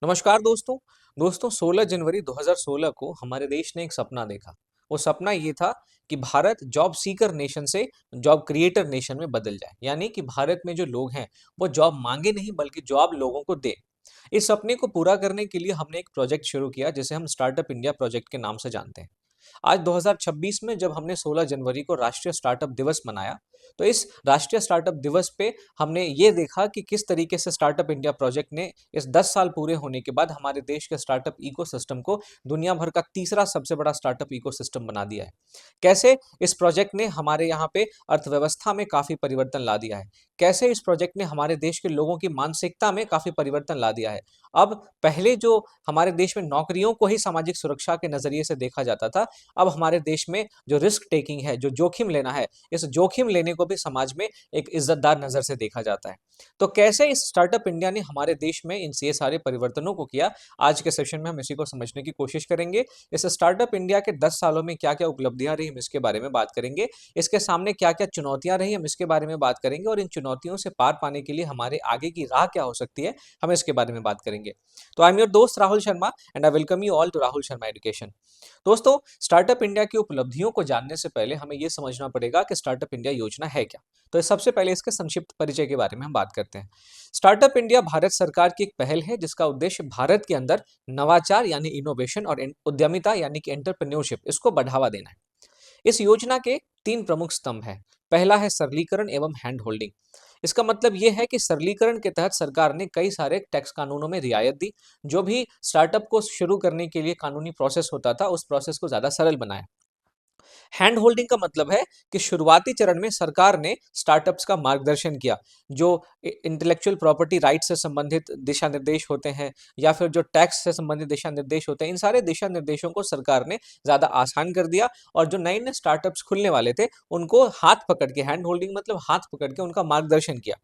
नमस्कार दोस्तों। 16 जनवरी 2016 को हमारे देश ने एक सपना देखा। वो सपना ये था कि भारत जॉब सीकर नेशन से जॉब क्रिएटर नेशन में बदल जाए, यानी कि भारत में जो लोग हैं वो जॉब मांगे नहीं बल्कि जॉब लोगों को दे। इस सपने को पूरा करने के लिए हमने एक प्रोजेक्ट शुरू किया जिसे हम स्टार्टअप इंडिया प्रोजेक्ट के नाम से जानते हैं। आज 2026 में जब हमने 16 जनवरी को राष्ट्रीय स्टार्टअप दिवस मनाया, तो इस राष्ट्रीय स्टार्टअप दिवस पे हमने ये देखा कि किस तरीके से स्टार्टअप इंडिया प्रोजेक्ट ने इस 10 साल पूरे होने के बाद हमारे देश के स्टार्टअप इकोसिस्टम को दुनिया भर का तीसरा सबसे बड़ा स्टार्टअप इकोसिस्टम बना दिया है। कैसे इस प्रोजेक्ट ने हमारे यहाँ पे अर्थव्यवस्था में काफी परिवर्तन ला दिया है, कैसे इस प्रोजेक्ट ने हमारे देश के लोगों की मानसिकता में काफी परिवर्तन ला दिया है। अब पहले जो हमारे देश में नौकरियों को ही सामाजिक सुरक्षा के नजरिए से देखा जाता था, अब हमारे देश में जो रिस्क टेकिंग है, जो जोखिम लेना है, इस जोखिम लेने को भी समाज में एक इज्जतदार नजर से देखा जाता है। तो कैसे इस स्टार्टअप इंडिया ने हमारे देश में इन ये सारे परिवर्तनों को किया, आज के सेशन में हम इसी को समझने की कोशिश करेंगे। इस स्टार्टअप इंडिया के 10 सालों में क्या-क्या उपलब्धियां रही, हम इसके बारे में बात करेंगे। इसके सामने क्या-क्या चुनौतियां रही, हम इसके बारे में बात करेंगे और इन चुनौतियों से पार पाने के लिए हमारे आगे की राह क्या हो सकती है, हम इसके बारे में बात करेंगे। तो आई एम योर दोस्त Rahul Sharma and I welcome you all to Rahul Sharma education. दोस्तों, स्टार्टअप इंडिया की उपलब्धियों को जानने से पहले हमें यह समझना पड़ेगा कि स्टार्टअप इंडिया योजना है क्या। तो सबसे पहले इसके संक्षिप्त परिचय के बारे में हम बात करते हैं। स्टार्टअप इंडिया भारत सरकार की एक पहल है जिसका उद्देश्य भारत के अंदर नवाचार यानी इनोवेशन और उद्यमिता यानी कि एंटरप्रेन्योरशिप इसको बढ़ावा देना है। इस योजना के तीन प्रमुख स्तंभ हैं। पहला है सरलीकरण एवं हैंड होल्डिंग। इसका मतलब यह है कि सरलीकरण के तहत सरकार ने कई सारे टैक्स कानूनों में रियायत दी। जो भी स्टार्टअप को शुरू करने के लिए कानूनी प्रोसेस होता था, उस प्रोसेस को ज्यादा सरल बनाया। हैंड होल्डिंग का मतलब है कि शुरुआती चरण में सरकार ने स्टार्टअप्स का मार्गदर्शन किया। जो इंटेलेक्चुअल प्रॉपर्टी राइट से संबंधित दिशा निर्देश होते हैं या फिर जो टैक्स से संबंधित दिशा निर्देश होते हैं, इन सारे दिशा निर्देशों को सरकार ने ज्यादा आसान कर दिया और जो नए नए स्टार्टअप्स खुलने वाले थे उनको हाथ पकड़ के, हैंड होल्डिंग मतलब हाथ पकड़ के उनका मार्गदर्शन किया।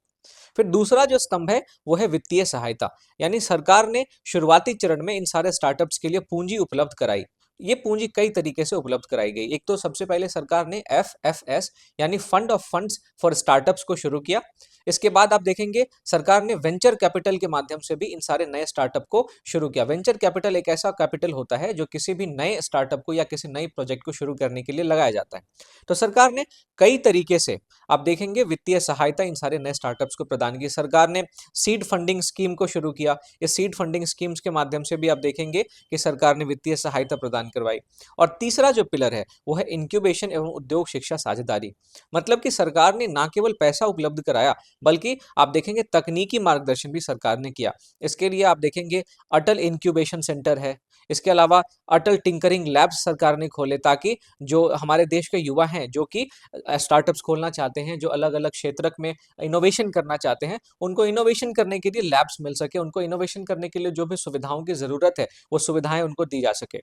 फिर दूसरा जो स्तंभ है वो है वित्तीय सहायता, यानी सरकार ने शुरुआती चरण में इन सारे स्टार्टअप्स के लिए पूंजी उपलब्ध कराई। ये पूंजी कई तरीके से उपलब्ध कराई गई। एक तो सबसे पहले सरकार ने FFS यानी fund of funds for startups को शुरू किया। इसके बाद आप देखेंगे सरकार ने वेंचर कैपिटल के माध्यम से भी इन सारे नए स्टार्टअप को शुरू किया। वेंचर कैपिटल एक ऐसा कैपिटल होता है जो किसी भी नए स्टार्टअप को या किसी नए प्रोजेक्ट को शुरू करने के लिए लगाया जाता है। तो सरकार ने कई तरीके से, आप देखेंगे, वित्तीय सहायता इन सारे नए स्टार्टअप्स को प्रदान की। सरकार ने सीड फंडिंग स्कीम को शुरू किया। इस सीड फंडिंग स्कीम्स के माध्यम से भी आप देखेंगे कि सरकार ने वित्तीय सहायता प्रदान करवाई। और तीसरा जो पिलर है वो है इंक्यूबेशन एवं उद्योग शिक्षा साझेदारी। मतलब कि सरकार ने ना केवल पैसा उपलब्ध कराया बल्कि आप देखेंगे तकनीकी मार्गदर्शन भी सरकार ने किया। इसके लिए आप देखेंगे अटल इंक्यूबेशन सेंटर है। इसके अलावा अटल टिंकरिंग लैब्स सरकार ने खोले ताकि जो हमारे देश के युवा हैं जो कि स्टार्टअप्स खोलना चाहते हैं, जो अलग अलग क्षेत्र में इनोवेशन करना चाहते हैं, उनको इनोवेशन करने के लिए लैब्स मिल सके, उनको इनोवेशन करने के लिए जो भी सुविधाओं की जरूरत है वो सुविधाएं उनको दी जा सके।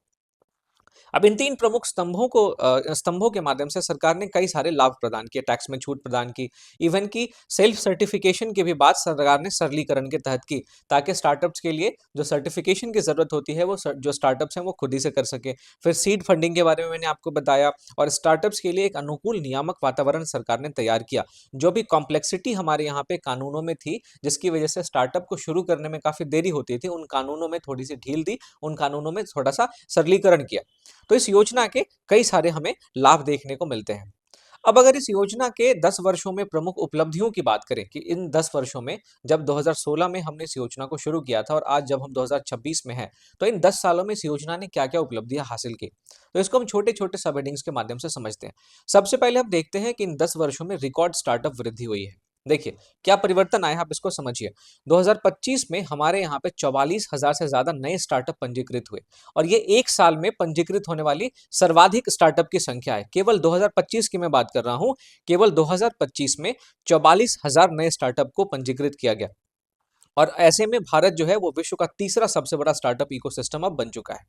अब इन तीन प्रमुख स्तंभों के माध्यम से सरकार ने कई सारे लाभ प्रदान किए, टैक्स में छूट प्रदान की, इवन की सेल्फ सर्टिफिकेशन की भी बात सरकार ने सरलीकरण के तहत की, ताकि स्टार्टअप्स के लिए जो सर्टिफिकेशन की जरूरत होती है वो जो स्टार्टअप्स हैं वो खुद ही से कर सके। फिर सीड फंडिंग के बारे में मैंने आपको बताया और स्टार्टअप्स के लिए एक अनुकूल नियामक वातावरण सरकार ने तैयार किया। जो भी कॉम्प्लेक्सिटी हमारे यहाँ पे कानूनों में थी जिसकी वजह से स्टार्टअप को शुरू करने में काफी देरी होती थी, उन कानूनों में थोड़ी सी ढील दी, उन कानूनों में थोड़ा सा सरलीकरण किया। तो इस योजना के कई सारे हमें लाभ देखने को मिलते हैं। अब अगर इस योजना के 10 वर्षों में प्रमुख उपलब्धियों की बात करें कि इन 10 वर्षों में, जब 2016 में हमने इस योजना को शुरू किया था और आज जब हम 2026 में हैं, तो इन 10 सालों में इस योजना ने क्या-क्या उपलब्धियां हासिल की, तो इसको हम छोटे-छोटे सब हेडिंग्स के माध्यम से समझते हैं। सबसे पहले हम देखते हैं कि इन 10 वर्षों में रिकॉर्ड स्टार्टअप वृद्धि हुई है। देखिए क्या परिवर्तन आया, आप इसको समझिए। 2025 में हमारे यहाँ पे 44,000 से ज्यादा नए स्टार्टअप पंजीकृत हुए और ये एक साल में पंजीकृत होने वाली सर्वाधिक स्टार्टअप की संख्या है। केवल 2025 की मैं बात कर रहा हूं, केवल 2025 में 44,000 नए स्टार्टअप को पंजीकृत किया गया और ऐसे में भारत जो है वो विश्व का तीसरा सबसे बड़ा स्टार्टअप इकोसिस्टम अब बन चुका है।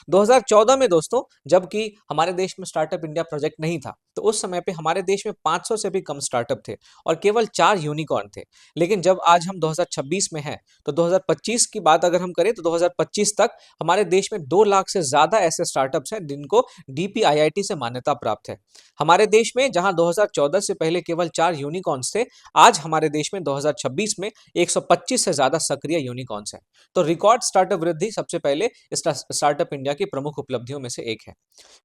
2014 में दोस्तों, जबकि हमारे देश में स्टार्टअप इंडिया प्रोजेक्ट नहीं था, तो उस समय पे हमारे देश में 500 से भी कम स्टार्टअप थे और केवल 4 यूनिकॉर्न थे। लेकिन जब आज हम 2026 में हैं, तो 2025 की बात अगर हम करें तो 2025 तक हमारे देश में 2 लाख से ज्यादा ऐसे स्टार्टअप्स हैं जिनको DPIIT से मान्यता प्राप्त है। हमारे देश में जहां 2014 से पहले केवल 4 यूनिकॉर्न्स थे, आज हमारे देश में 2026 में 125 से ज्यादा सक्रिय यूनिकॉर्न्स हैं। तो रिकॉर्ड स्टार्टअप वृद्धि सबसे पहले स्टार्टअप इंडिया की प्रमुख उपलब्धियों में से एक है।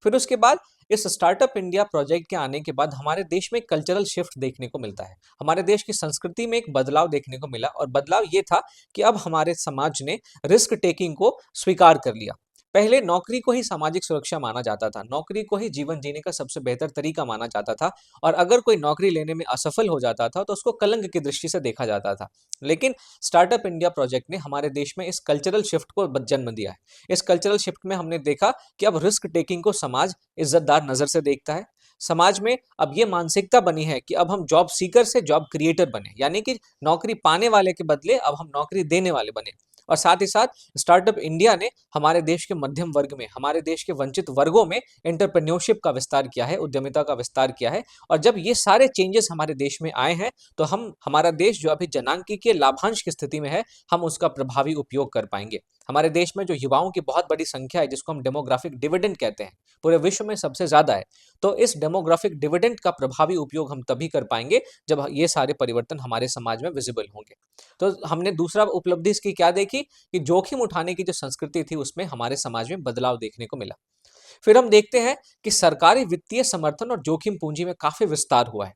फिर उसके बाद इस स्टार्टअप इंडिया प्रोजेक्ट के आने के बाद हमारे देश में कल्चरल शिफ्ट देखने को मिलता है। हमारे देश की संस्कृति में एक बदलाव देखने को मिला, और बदलाव ये था कि अब हमारे समाज ने रिस्क टेकिंग को स्वीकार कर लिया। पहले नौकरी को ही सामाजिक सुरक्षा माना जाता था, नौकरी को ही जीवन जीने का सबसे बेहतर तरीका माना जाता था, और अगर कोई नौकरी लेने में असफल हो जाता था तो उसको कलंक की दृष्टि से देखा जाता था। लेकिन स्टार्टअप इंडिया प्रोजेक्ट ने हमारे देश में इस कल्चरल शिफ्ट को जन्म दिया है। इस कल्चरल शिफ्ट में हमने देखा कि अब रिस्क टेकिंग को समाज इज्जतदार नजर से देखता है। समाज में अब ये मानसिकता बनी है कि अब हम जॉब सीकर से जॉब क्रिएटर बने, यानी कि नौकरी पाने वाले के बदले अब हम नौकरी देने वाले बने। और साथ ही साथ स्टार्टअप इंडिया ने हमारे देश के मध्यम वर्ग में, हमारे देश के वंचित वर्गों में एंटरप्रेन्योरशिप का विस्तार किया है, उद्यमिता का विस्तार किया है। और जब ये सारे चेंजेस हमारे देश में आए हैं, तो हमारा देश जो अभी जनांकीय लाभांश की स्थिति में है, हम उसका प्रभावी उपयोग कर पाएंगे। हमारे देश में जो युवाओं की बहुत बड़ी संख्या है, जिसको हम डेमोग्राफिक डिविडेंड कहते हैं, पूरे विश्व में सबसे ज्यादा है। तो इस डेमोग्राफिक डिविडेंड का प्रभावी उपयोग हम तभी कर पाएंगे जब ये सारे परिवर्तन हमारे समाज में विजिबल होंगे। तो हमने दूसरा उपलब्धि इसकी क्या देखी कि जोखिम उठाने की जो संस्कृति थी उसमें हमारे समाज में बदलाव देखने को मिला। फिर हम देखते हैं कि सरकारी वित्तीय समर्थन और जोखिम पूंजी में काफी विस्तार हुआ है।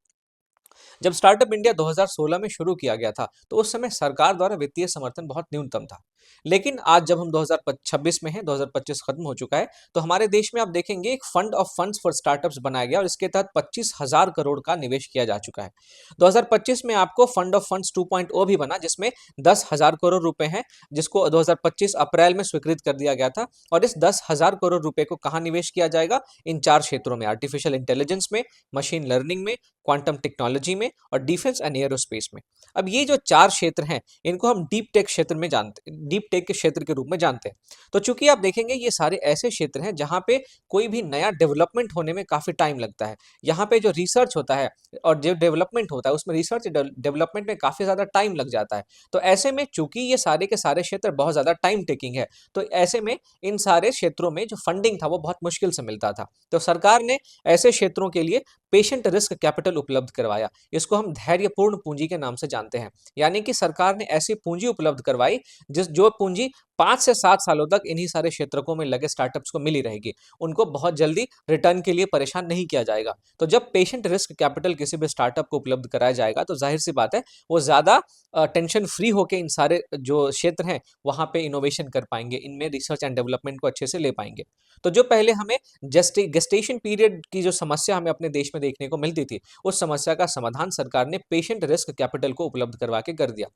जब स्टार्टअप इंडिया 2016 में शुरू किया गया था, तो उस समय सरकार द्वारा वित्तीय समर्थन बहुत न्यूनतम था। लेकिन आज जब हम 2026 में हैं, 2025 खत्म हो चुका है, तो हमारे देश में आप देखेंगे एक fund of funds for startups बनाया गया और इसके तहत 25,000 करोड़ का निवेश किया जा चुका है। 2025 में आपको फंड ऑफ फंड्स 2.0 भी बना, जिसमें 10,000 करोड़ रुपए हैं, जिसको 2025 अप्रैल में स्वीकृत कर दिया गया था। और इस 10,000 करोड़ रुपए को कहाँ निवेश किया जाएगा? इन 4 क्षेत्रों में: आर्टिफिशियल इंटेलिजेंस में, मशीन लर्निंग में, क्वांटम टेक्नोलॉजी में और डिफेंस एंड एरोस्पेस में। अब ये जो 4 क्षेत्र हैं, इनको हम डीप टेक क्षेत्र में जानते हैं, डीप टेक के क्षेत्र के रूप में जानते हैं। तो चूंकि आप देखेंगे ये सारे ऐसे क्षेत्र हैं जहां पे कोई भी नया डेवलपमेंट होने में काफी टाइम लगता है। यहाँ पे जो रिसर्च होता है और जो डेवलपमेंट होता है, उसमें रिसर्च डेवलपमेंट में काफी ज्यादा टाइम लग जाता है। तो ऐसे में चूंकि ये सारे के सारे क्षेत्र बहुत ज्यादा टाइम टेकिंग है, तो ऐसे में इन सारे क्षेत्रों में जो फंडिंग था वो बहुत मुश्किल से मिलता था। तो सरकार ने ऐसे क्षेत्रों के लिए पेशेंट रिस्क कैपिटल उपलब्ध करवाया। इसको हम धैर्यपूर्ण पूंजी के नाम से जानते हैं। यानी कि सरकार ने ऐसी पूंजी उपलब्ध करवाई जो पूंजी 5 से 7 सालों तक इन्हीं सारे क्षेत्रों में लगे स्टार्टअप्स को मिली रहेगी। उनको बहुत जल्दी रिटर्न के लिए परेशान नहीं किया जाएगा। तो जब पेशेंट रिस्क कैपिटल किसी भी स्टार्टअप को उपलब्ध कराया जाएगा, तो जाहिर सी बात है वो ज्यादा टेंशन फ्री होकर इन सारे जो क्षेत्र हैं वहां पे इनोवेशन कर पाएंगे, इनमें रिसर्च एंड डेवलपमेंट को अच्छे से ले पाएंगे। तो जो पहले हमें गेस्टेशन पीरियड की जो समस्या हमें अपने देश में देखने को मिलती थी, उस समस्या का समाधान सरकार ने पेशेंट रिस्क कैपिटल को उपलब्ध करवा के कर दिया।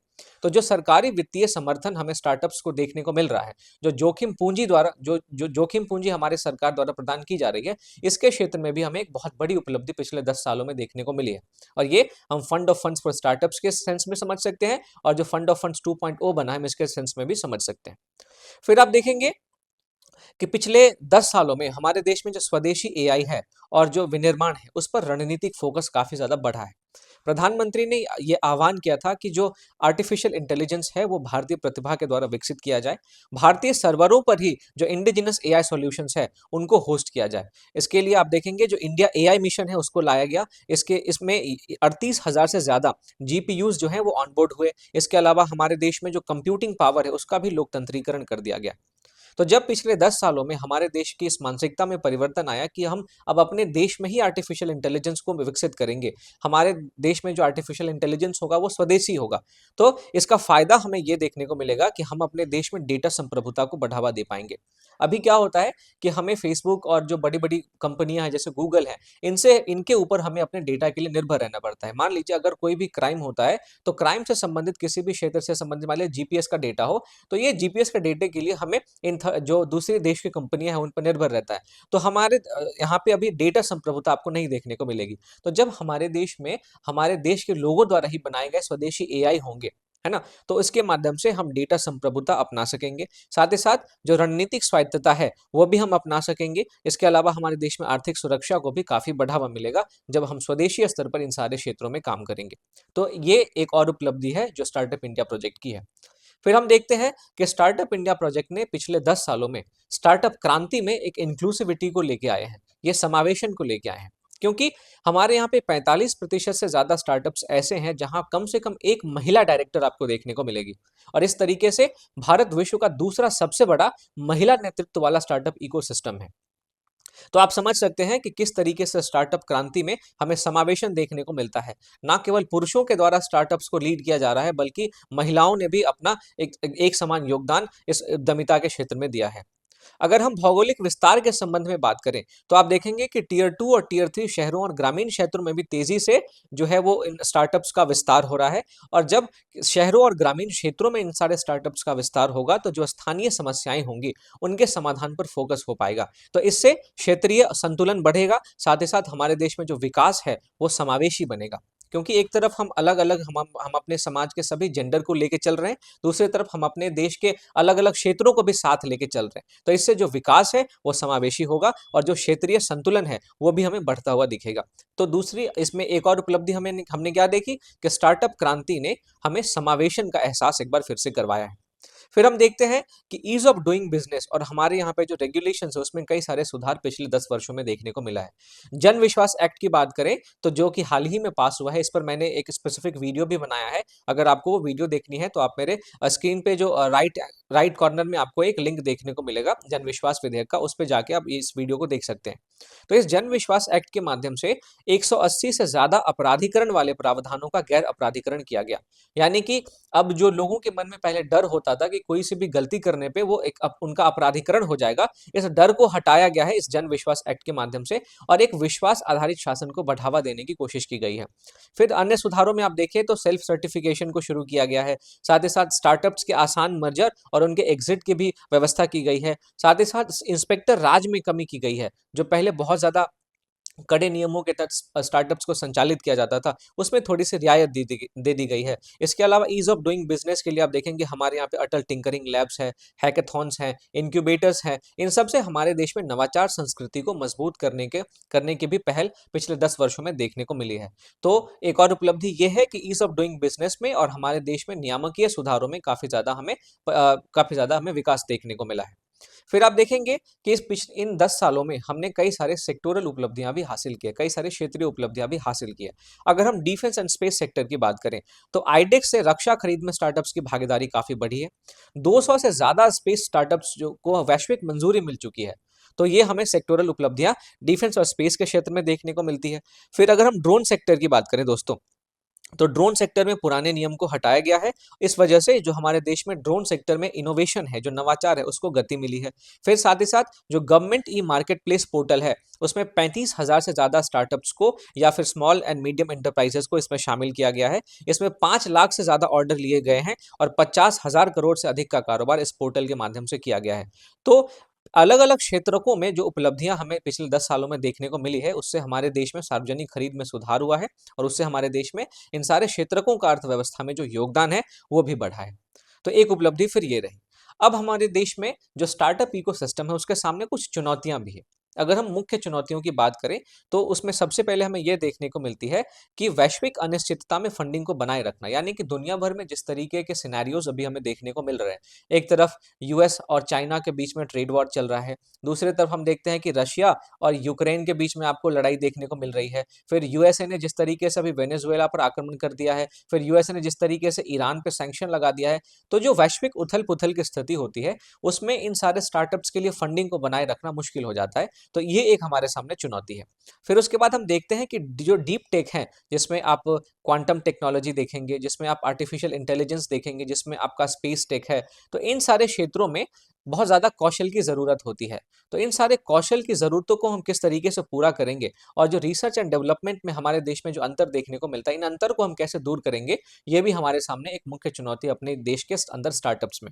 तो जो सरकारी वित्तीय समर्थन हमें स्टार्टअप्स को देखने को मिल रहा है, जो जोखिम पूंजी द्वारा जो जोखिम पूंजी हमारे सरकार द्वारा प्रदान की जा रही है, इसके क्षेत्र में भी हमें एक बहुत बड़ी उपलब्धि पिछले 10 सालों में देखने को मिली है। और ये हम fund of funds for startups के सेंस में समझ सकते हैं, और जो फंड ऑफ फंड्स 2.0 बना है, हम इसके सेंस में भी समझ सकते हैं। फिर आप देखेंगे कि पिछले 10 सालों में हमारे देश में जो स्वदेशी एआई है और जो विनिर्माण है, उस पर रणनीतिक फोकस काफी ज्यादा बढ़ा है। प्रधानमंत्री ने ये आह्वान किया था कि जो आर्टिफिशियल इंटेलिजेंस है वो भारतीय प्रतिभा के द्वारा विकसित किया जाए। भारतीय सर्वरों पर ही जो इंडिजिनस एआई सॉल्यूशंस है उनको होस्ट किया जाए। इसके लिए आप देखेंगे जो इंडिया एआई मिशन है उसको लाया गया। इसमें 38,000 से ज्यादा जीपीयूज जो है वो ऑनबोर्ड हुए। इसके अलावा हमारे देश में जो कंप्यूटिंग पावर है उसका भी लोकतंत्रीकरण कर दिया गया। तो जब पिछले 10 सालों में हमारे देश की इस मानसिकता में परिवर्तन आया कि हम अब अपने देश में ही आर्टिफिशियल इंटेलिजेंस को विकसित करेंगे, हमारे देश में जो आर्टिफिशियल इंटेलिजेंस होगा वो स्वदेशी होगा, तो इसका फायदा हमें ये देखने को मिलेगा कि हम अपने देश में डेटा संप्रभुता को बढ़ावा दे पाएंगे। अभी क्या होता है कि हमें फेसबुक और जो बड़ी बड़ी कंपनियां हैं जैसे गूगल है, इनके ऊपर हमें अपने डेटा के लिए निर्भर रहना पड़ता है। मान लीजिए अगर कोई भी क्राइम होता है, तो क्राइम से संबंधित किसी भी क्षेत्र से संबंधित, मान लीजिए जीपीएस का डेटा हो, तो ये जीपीएस के डेटे के लिए हमें जो दूसरे देश की कंपनियां हैं उन पर निर्भर रहता है। तो हमारे यहाँ पे अभी डेटा संप्रभुता आपको नहीं देखने को मिलेगी। तो जब हमारे देश में हमारे देश के लोगों द्वारा ही बनाए गए स्वदेशी एआई होंगे, है ना, तो इसके माध्यम से हम डेटा संप्रभुता अपना सकेंगे। साथ ही साथ जो रणनीतिक स्वायत्तता है वो भी हम अपना सकेंगे। इसके अलावा हमारे देश में आर्थिक सुरक्षा को भी काफी बढ़ावा मिलेगा जब हम स्वदेशी स्तर पर इन सारे क्षेत्रों में काम करेंगे। तो ये एक और उपलब्धि है जो स्टार्टअप इंडिया प्रोजेक्ट की है। फिर हम देखते हैं कि स्टार्टअप इंडिया प्रोजेक्ट ने पिछले 10 सालों में स्टार्टअप क्रांति में एक इंक्लूसिविटी को लेके आए हैं, ये समावेशन को लेके आए हैं। क्योंकि हमारे यहाँ पे 45% से ज्यादा स्टार्टअप्स ऐसे हैं जहां कम से कम एक महिला डायरेक्टर आपको देखने को मिलेगी। और इस तरीके से भारत विश्व का दूसरा सबसे बड़ा महिला नेतृत्व वाला स्टार्टअप इकोसिस्टम है। तो आप समझ सकते हैं कि किस तरीके से स्टार्टअप क्रांति में हमें समावेशन देखने को मिलता है। ना केवल पुरुषों के द्वारा स्टार्टअप्स को लीड किया जा रहा है, बल्कि महिलाओं ने भी अपना एक समान योगदान इस उद्यमिता के क्षेत्र में दिया है। अगर हम भौगोलिक विस्तार के संबंध में बात करें तो आप देखेंगे कि टीयर 2 और टीयर 3 शहरों और ग्रामीण क्षेत्रों में भी तेजी से जो है वो इन स्टार्टअप्स का विस्तार हो रहा है। और जब शहरों और ग्रामीण क्षेत्रों में इन सारे स्टार्टअप्स का विस्तार होगा तो जो स्थानीय समस्याएं होंगी उनके समाधान पर फोकस हो पाएगा। तो इससे क्षेत्रीय संतुलन बढ़ेगा, साथ ही साथ हमारे देश में जो विकास है वो समावेशी बनेगा। क्योंकि एक तरफ हम अलग अलग हम अपने समाज के सभी जेंडर को लेके चल रहे हैं, दूसरी तरफ हम अपने देश के अलग अलग क्षेत्रों को भी साथ लेके चल रहे हैं। तो इससे जो विकास है वो समावेशी होगा और जो क्षेत्रीय संतुलन है वो भी हमें बढ़ता हुआ दिखेगा। तो दूसरी इसमें एक और उपलब्धि हमने क्या देखी कि स्टार्टअप क्रांति ने हमें समावेशन का एहसास एक बार फिर से करवाया है। फिर हम देखते हैं कि ईज ऑफ डूइंग बिजनेस और हमारे यहाँ पे जो रेगुलेशंस है उसमें कई सारे सुधार पिछले 10 वर्षों में देखने को मिला है। जन विश्वास एक्ट की बात करें तो जो कि हाल ही में पास हुआ है, इस पर मैंने एक स्पेसिफिक वीडियो भी बनाया है। अगर आपको वो वीडियो देखनी है तो आप मेरे स्क्रीन पे जो राइट राइट कॉर्नर में आपको एक लिंक देखने को मिलेगा जन विश्वास विधेयक का, उस पर जाके आप इस वीडियो को देख सकते हैं। तो इस जन विश्वास एक्ट के माध्यम से 180 से ज्यादा अपराधीकरण वाले प्रावधानों का गैर अपराधीकरण किया गया। यानी कि अब जो लोगों के मन में पहले डर होता था कि कोई सी भी गलती करने पे वो उनका अपराधीकरण हो जाएगा, इस डर को हटाया गया है इस जन विश्वास एक्ट के माध्यम से और एक विश्वास आधारित शासन को बढ़ावा देने की कोशिश की गई है। फिर अन्य सुधारों में आप देखें तो सेल्फ सर्टिफिकेशन को शुरू किया गया है, साथ ही साथ स्टार्टअप्स के आसान मर्जर और उनके एग्जिट की भी व्यवस्था की गई है। साथ ही साथ इंस्पेक्टर राज में कमी की गई है, जो पहले बहुत ज्यादा कड़े नियमों के तहत स्टार्टअप्स को संचालित किया जाता था, उसमें थोड़ी सी रियायत दे दी गई है। इसके अलावा ईज ऑफ डूइंग बिजनेस के लिए आप देखेंगे हमारे यहाँ पे अटल टिंकरिंग लैब्स है, हैकेथॉन्स हैं, इंक्यूबेटर्स हैं। इन सब से हमारे देश में नवाचार संस्कृति को मजबूत करने की भी पहल पिछले 10 वर्षों में देखने को मिली है। तो एक और उपलब्धि ये है कि ईज ऑफ डूइंग बिजनेस में और हमारे देश में नियामकीय सुधारों में काफी ज्यादा हमें विकास देखने को मिला है। फिर आप देखेंगे कि इन 10 सालों में हमने कई सारे सेक्टोरल उपलब्धियां भी हासिल की है, कई सारे क्षेत्रीय उपलब्धियां भी हासिल की है। अगर हम डिफेंस एंड स्पेस सेक्टर की बात करें तो आईडेक्स से रक्षा खरीद में स्टार्टअप्स की भागीदारी काफी बढ़ी है। 200 से ज्यादा स्पेस स्टार्टअप्स जो को वैश्विक मंजूरी मिल चुकी है। तो ये हमें सेक्टोरल उपलब्धियां डिफेंस और स्पेस के क्षेत्र में देखने को मिलती है। फिर अगर हम ड्रोन सेक्टर की बात करें दोस्तों, तो ड्रोन सेक्टर में पुराने नियम को हटाया गया है। इस वजह से जो हमारे देश में ड्रोन सेक्टर में इनोवेशन है, जो नवाचार है, उसको गति मिली है। फिर साथ ही साथ जो government e market place portal है उसमें 35,000 से ज्यादा स्टार्टअप्स को या फिर स्मॉल एंड मीडियम एंटरप्राइजेस को इसमें शामिल किया गया है। इसमें 5 लाख से ज्यादा ऑर्डर लिए गए हैं और 50,000 करोड़ से अधिक का कारोबार इस पोर्टल के माध्यम से किया गया है। तो अलग अलग क्षेत्रकों में जो उपलब्धियां हमें पिछले 10 सालों में देखने को मिली है, उससे हमारे देश में सार्वजनिक खरीद में सुधार हुआ है और उससे हमारे देश में इन सारे क्षेत्रकों का अर्थव्यवस्था में जो योगदान है वो भी बढ़ा है। तो एक उपलब्धि फिर ये रही। अब हमारे देश में जो स्टार्टअप इकोसिस्टम है उसके सामने कुछ चुनौतियां भी है। अगर हम मुख्य चुनौतियों की बात करें तो उसमें सबसे पहले हमें यह देखने को मिलती है कि वैश्विक अनिश्चितता में फंडिंग को बनाए रखना। यानी कि दुनिया भर में जिस तरीके के सिनेरियोज अभी हमें देखने को मिल रहे हैं, एक तरफ यूएस और चाइना के बीच में ट्रेड वॉर चल रहा है, दूसरी तरफ हम देखते हैं कि रशिया और यूक्रेन के बीच में आपको लड़ाई देखने को मिल रही है, फिर यूएसए ने जिस तरीके से अभी वेनेजुएला पर आक्रमण कर दिया है, फिर यूएसए ने जिस तरीके से ईरान पर सैंक्शन लगा दिया है। तो जो वैश्विक उथल पुथल की स्थिति होती है उसमें इन सारे स्टार्टअप्स के लिए फंडिंग को बनाए रखना मुश्किल हो जाता है। तो ये एक हमारे सामने चुनौती है। फिर उसके बाद हम देखते हैं कि जो डीप टेक है, जिसमें आप क्वांटम टेक्नोलॉजी देखेंगे, जिसमें आप आर्टिफिशियल इंटेलिजेंस देखेंगे, जिसमें आपका स्पेस टेक है, तो इन सारे क्षेत्रों में बहुत ज्यादा कौशल की जरूरत होती है। तो इन सारे कौशल की जरूरतों को हम किस तरीके से पूरा करेंगे और जो रिसर्च एंड डेवलपमेंट में हमारे देश में जो अंतर देखने को मिलता है, इन अंतर को हम कैसे दूर करेंगे, ये भी हमारे सामने एक मुख्य चुनौती अपने देश के अंदर स्टार्टअप्स में।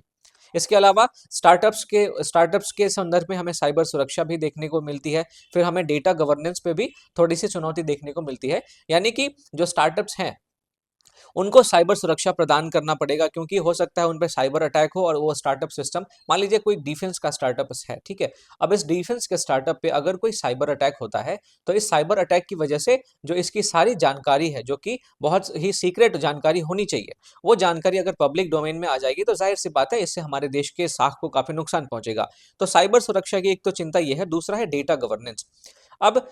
इसके अलावा स्टार्टअप्स के संदर्भ में हमें साइबर सुरक्षा भी देखने को मिलती है। फिर हमें डेटा गवर्नेंस पे भी थोड़ी सी चुनौती देखने को मिलती है। यानी कि जो स्टार्टअप्स हैं उनको साइबर सुरक्षा प्रदान करना पड़ेगा, क्योंकि हो सकता है उन पे साइबर अटैक हो और वो स्टार्टअप सिस्टम, मान लीजिए कोई डिफेंस का स्टार्टअप है, ठीक है। अब इस डिफेंस के स्टार्टअप पे अगर कोई साइबर अटैक होता है तो इस साइबर अटैक की वजह से जो इसकी सारी जानकारी है, जो कि बहुत ही सीक्रेट जानकारी होनी चाहिए, वो जानकारी अगर पब्लिक डोमेन में आ जाएगी तो जाहिर सी बात है इससे हमारे देश के साख को काफी नुकसान पहुंचेगा। तो साइबर सुरक्षा की एक तो चिंता यह है, दूसरा है डेटा गवर्नेंस। अब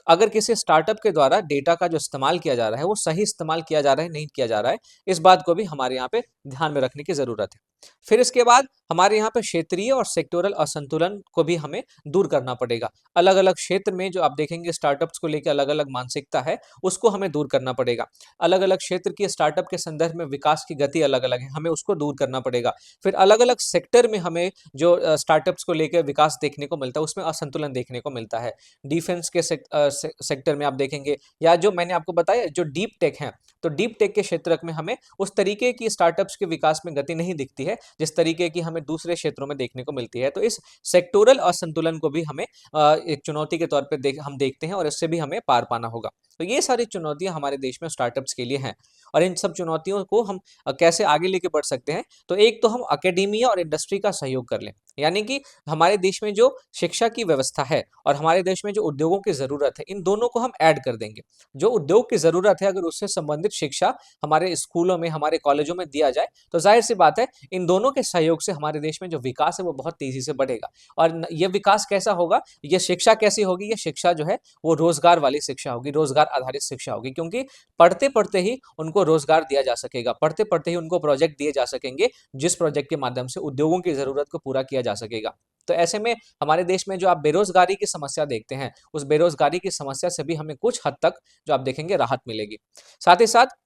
अगर किसी स्टार्टअप के द्वारा डेटा का जो इस्तेमाल किया जा रहा है वो सही इस्तेमाल किया जा रहा है नहीं किया जा रहा है, इस बात को भी हमारे यहाँ पे ध्यान में रखने की जरूरत है। फिर इसके बाद हमारे यहाँ पे क्षेत्रीय और सेक्टोरल असंतुलन को भी हमें दूर करना पड़ेगा। अलग अलग क्षेत्र में जो आप देखेंगे स्टार्टअप्स को लेकर अलग अलग मानसिकता है, उसको हमें दूर करना पड़ेगा। अलग अलग क्षेत्र की स्टार्टअप के संदर्भ में विकास की गति अलग अलग है, हमें उसको दूर करना पड़ेगा। फिर अलग अलग सेक्टर में हमें जो स्टार्टअप्स को लेकर विकास देखने को मिलता है उसमें असंतुलन देखने को मिलता है। डिफेंस के सेक्टर में आप देखेंगे, या जो मैंने आपको बताया जो डीप टेक है, तो डीप टेक के क्षेत्र में हमें उस तरीके की स्टार्टअप्स के विकास में गति नहीं दिखती है जिस तरीके की हमें दूसरे क्षेत्रों में देखने को मिलती है। तो इस सेक्टोरल असंतुलन को भी हमें एक चुनौती के तौर पर हम देखते हैं और इससे भी हमें पार पाना होगा। तो ये सारी चुनौतियां हमारे देश में स्टार्टअप्स के लिए हैं, और इन सब चुनौतियों को हम कैसे आगे लेके बढ़ सकते हैं। तो एक तो हम अकेडेमिया और इंडस्ट्री का सहयोग कर लें, यानी कि हमारे देश में जो शिक्षा की व्यवस्था है और हमारे देश में जो उद्योगों की जरूरत है, इन दोनों को हम ऐड कर देंगे। जो उद्योग की जरूरत है, अगर उससे संबंधित शिक्षा हमारे स्कूलों में हमारे कॉलेजों में दिया जाए, तो जाहिर सी बात है इन दोनों के सहयोग से हमारे देश में जो विकास है वो बहुत तेजी से बढ़ेगा। और ये विकास कैसा होगा, ये शिक्षा कैसी होगी, ये शिक्षा जो है वो रोजगार वाली शिक्षा होगी, रोजगार आधारित शिक्षा होगी, क्योंकि पढ़ते पढ़ते ही उनको रोजगार दिया जा सकेगा, पढ़ते पढ़ते ही उनको प्रोजेक्ट दिए जा सकेंगे, जिस प्रोजेक्ट के माध्यम से उद्योगों की जरूरत को पूरा किया जा सकेगा। तो ऐसे में हमारे देश में जो आप बेरोजगारी की समस्या देखते हैं, उस बेरोजगारी की समस्या से भी हमें कुछ हद तक जो आप देखेंगे राहत मिलेगी। साथ ही साथ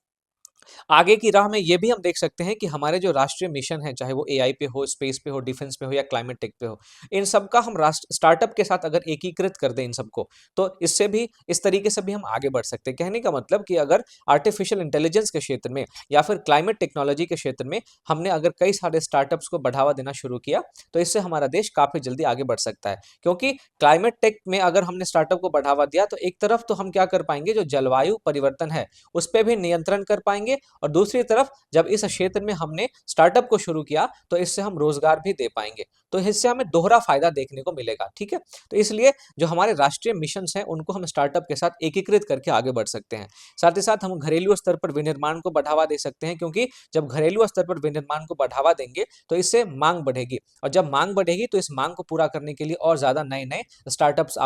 आगे की राह में ये भी हम देख सकते हैं कि हमारे जो राष्ट्रीय मिशन है, चाहे वो एआई पे हो, स्पेस पे हो, डिफेंस पे हो या क्लाइमेट टेक पे हो, इन सब का हम राष्ट्र स्टार्टअप के साथ अगर एकीकृत कर दें इन सबको, तो इससे भी इस तरीके से भी हम आगे बढ़ सकते हैं। कहने का मतलब कि अगर आर्टिफिशियल इंटेलिजेंस के क्षेत्र में या फिर क्लाइमेट टेक्नोलॉजी के क्षेत्र में हमने अगर कई सारे स्टार्टअप्स को बढ़ावा देना शुरू किया, तो इससे हमारा देश काफी जल्दी आगे बढ़ सकता है। क्योंकि क्लाइमेट टेक में अगर हमने स्टार्टअप को बढ़ावा दिया, तो एक तरफ तो हम क्या कर पाएंगे, जो जलवायु परिवर्तन है उस पर भी नियंत्रण कर पाएंगे, और दूसरी तरफ जब इस क्षेत्र में हमने स्टार्टअप को शुरू किया तो इससे हम रोजगार भी दे पाएंगे। तो इससे हमें दोहरा फायदा देखने को मिलेगा। ठीक है, तो इसलिए जो हमारे राष्ट्रीय मिशन हैं उनको हम स्टार्टअप के साथ एकीकृत करके आगे बढ़ सकते हैं। साथ ही साथ हम घरेलू स्तर पर विनिर्माण को बढ़ावा दे सकते हैं, क्योंकि जब घरेलू स्तर पर विनिर्माण को बढ़ावा देंगे तो इससे मांग बढ़ेगी, और जब मांग बढ़ेगी तो इस मांग को पूरा करने के लिए और ज्यादा नए नए स्टार्टअप्स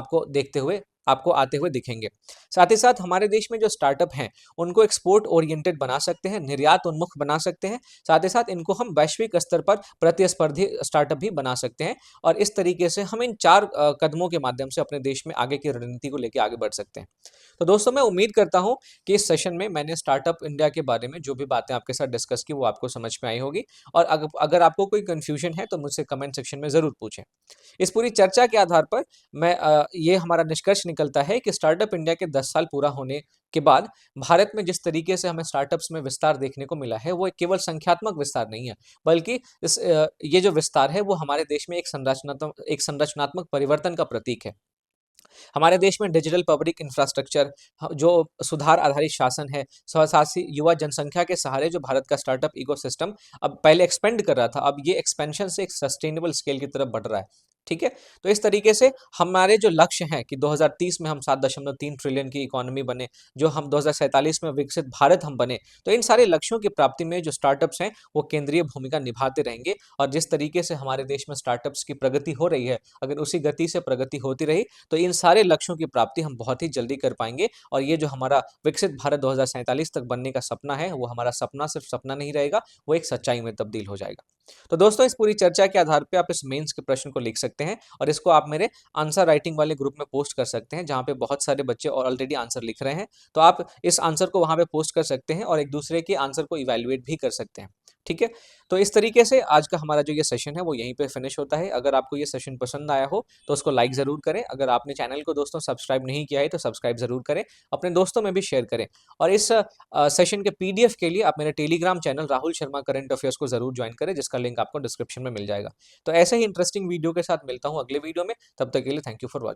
आपको आते हुए दिखेंगे। साथ ही साथ हमारे देश में जो स्टार्टअप हैं उनको एक्सपोर्ट ओरिएंटेड बना सकते हैं, निर्यात उन्मुख बना सकते हैं। साथ ही साथ इनको हम वैश्विक स्तर पर प्रतिस्पर्धी स्टार्टअप भी बना सकते हैं, और इस तरीके से हम इन चार कदमों के माध्यम से अपने देश में आगे की रणनीति को लेकर आगे बढ़ सकते हैं। तो दोस्तों, मैं उम्मीद करता हूं कि इस सेशन में मैंने स्टार्टअप इंडिया के बारे में जो भी बातें आपके साथ डिस्कस की वो आपको समझ में आई होगी, और अगर आपको कोई कंफ्यूजन है तो मुझसे कमेंट सेक्शन में जरूर पूछें। इस पूरी चर्चा के आधार पर ये हमारा निष्कर्ष निकलता है कि स्टार्टअप इंडिया के 10 साल पूरा होने के बाद भारत में जिस तरीके से हमें स्टार्टअप्स में विस्तार देखने को मिला है, वो केवल संख्यात्मक विस्तार नहीं है, बल्कि ये जो विस्तार है वो हमारे देश में एक संरचनात्मक परिवर्तन का प्रतीक है। हमारे देश में डिजिटल पब्लिक इंफ्रास्ट्रक्चर, जो सुधार आधारित शासन है, साहसी युवा जनसंख्या के सहारे जो भारत का स्टार्टअप इकोसिस्टम अब पहले एक्सपेंड कर रहा था, अब ये एक्सपेंशन से एक सस्टेनेबल स्केल की तरफ बढ़ रहा है। ठीक है, तो इस तरीके से हमारे जो लक्ष्य हैं कि 2030 में हम 7.3 ट्रिलियन की इकोनॉमी बने, जो हम 2047 में विकसित भारत हम बने, तो इन सारे लक्ष्यों की प्राप्ति में जो स्टार्टअप्स हैं वो केंद्रीय भूमिका निभाते रहेंगे। और जिस तरीके से हमारे देश में स्टार्टअप्स की प्रगति हो रही है, अगर उसी गति से प्रगति होती रही तो इन सारे लक्ष्यों की प्राप्ति हम बहुत ही जल्दी कर पाएंगे, और ये जो हमारा विकसित भारत 2047 तक बनने का सपना है, वो हमारा सपना सिर्फ सपना नहीं रहेगा, वो एक सच्चाई में तब्दील हो जाएगा। तो दोस्तों, इस पूरी चर्चा के आधार पे आप इस मेंस के प्रश्न को लिख सकते हैं, और इसको आप मेरे आंसर राइटिंग वाले ग्रुप में पोस्ट कर सकते हैं, जहां पे बहुत सारे बच्चे ऑलरेडी आंसर लिख रहे हैं। तो आप इस आंसर को वहां पे पोस्ट कर सकते हैं और एक दूसरे के आंसर को इवैल्यूएट भी कर सकते हैं। ठीक है, तो इस तरीके से आज का हमारा जो ये सेशन है वो यहीं पे फिनिश होता है। अगर आपको ये सेशन पसंद आया हो तो उसको लाइक जरूर करें। अगर आपने चैनल को दोस्तों सब्सक्राइब नहीं किया है तो सब्सक्राइब जरूर करें, अपने दोस्तों में भी शेयर करें। और इस सेशन के पीडीएफ के लिए आप मेरे Telegram channel Rahul Sharma current affairs को जरूर ज्वाइन करें, जिसका लिंक आपको डिस्क्रिप्शन में मिल जाएगा। तो ऐसे ही इंटरेस्टिंग वीडियो के साथ मिलता हूँ अगले वीडियो में, तब तक के लिए थैंक यू फॉर वॉचिंग।